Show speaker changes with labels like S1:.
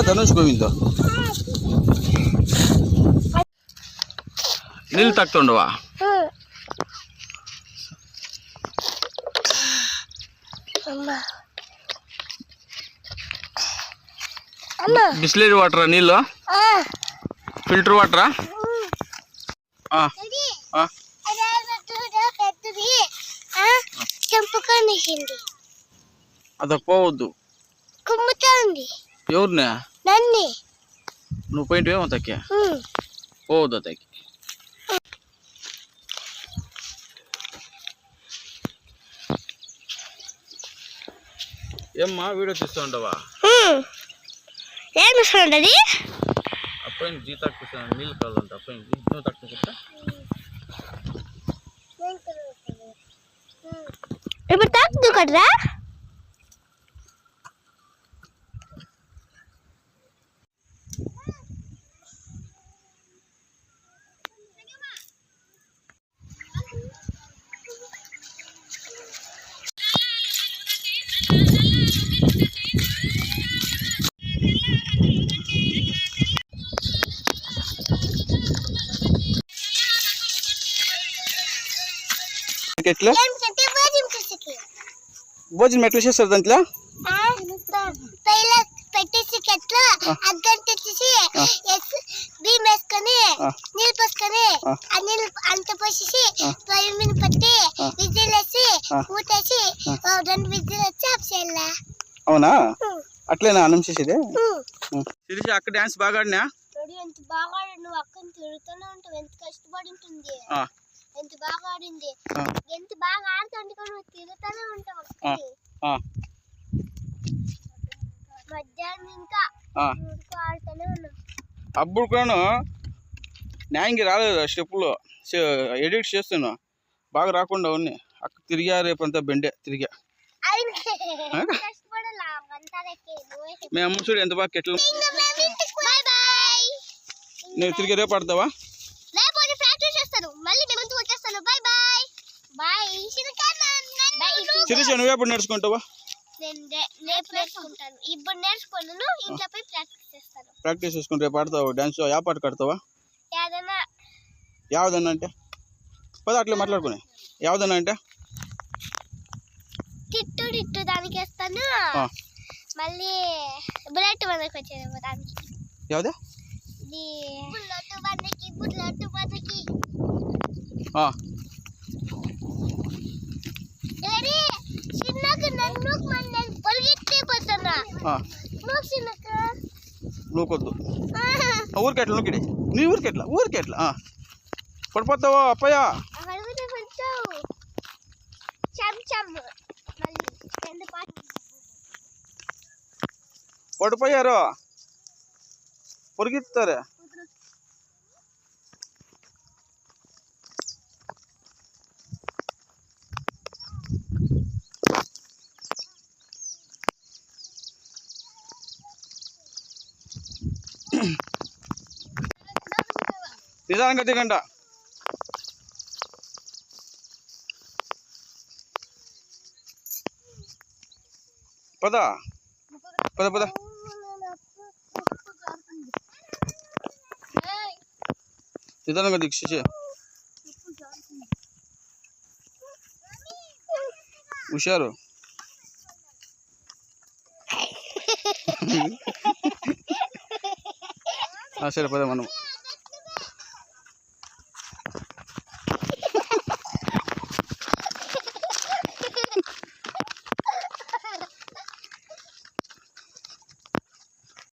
S1: ధనుష్ గోవింద నీళ్ళు తాగుతుండవా? బిస్లరీ వాటరా నీళ్ళు? ఫిల్టర్ వాటరా? అద పోవద్దు, ఎవరినా? నువ్వు పోయింటివేమో తక్కి, పోవద్దు తక్కి. ఏమ్మా వీడియో చూస్తూ ఉండవా?
S2: ఏం చూస్తుంటది?
S1: అప్పుడు జీ తక్కువ నీళ్ళు కావాలంట. అప్పుడు నువ్వు తక్కువ
S2: ఇప్పుడు తక్కువ కదరా?
S1: భోజనం ఎట్లా చేస్తారు? దాంట్లో
S2: పెట్టేసి ఎట్లా అగ్గం తెచ్చేసి బియ్యం వేసుకొని నీళ్ళు పోసుకొని ఆ నీళ్ళు అంత పోసేసి పొయ్యి మీద పట్టి విజిల్ వేసి మూతేసి 2 విజిల్ వచ్చి ఆఫ్ చేయాలా?
S1: అవునా? అట్లేనా అన్నం చేసేది? శిరీష అక్క డాన్స్ బాగా ఆడినా?
S2: ఎంత బాగా ఆడి, నువ్వు అక్కని తిరుగుతూనే ఉంటావు. ఎంత కష్టపడి ఉంటుంది, ఎంత బాగా ఆడింది. ఎంత బాగా ఆడుతుంటే నువ్వు తిరుగుతూనే ఉంటావు. మధ్యాహ్నం ఇంకా ఆడుతూనే ఉన్నావు.
S1: అప్పుడు కూడా న్యాయంగా రాలేదు స్టెప్పులు ఎడిట్ చేస్తున్నా, బాగా రాకుండా ఉన్నాయి. అక్క తిరిగా రేపంతా బెండే తిరిగా. మేము చూడు ఎంత బాగా కెట్లు. నేను తిరిగి రేపు ఆడతావా? శిరీష నువ్వు ఎప్పుడు నేర్చుకుంటావా? ప్రాక్టీస్ చేసుకుని రేపు ఆడతావు డాన్స్. యా పాట కడతావా? యావదన్నా అంటే పద అట్లా మాట్లాడుకునే. యావదన్నా అంటే
S2: టిట్టు దానికి వేస్తాను. మళ్ళీ బుల్లెట్ బందకి వచ్చేది దానికి.
S1: యావదా?
S2: బుల్లెట్ బందకి
S1: నూకొద్దు. ఊరికెట్లా నూకిడి? నీ ఊరికెట్లా పడిపోతావా అప్పయ్యా? పడిపోయారు, పొరిగిస్తారు. నిదానంగా దిగండి. పద పద పద. నిదానంగా దిగు. హుషారు. సరే పద మనం.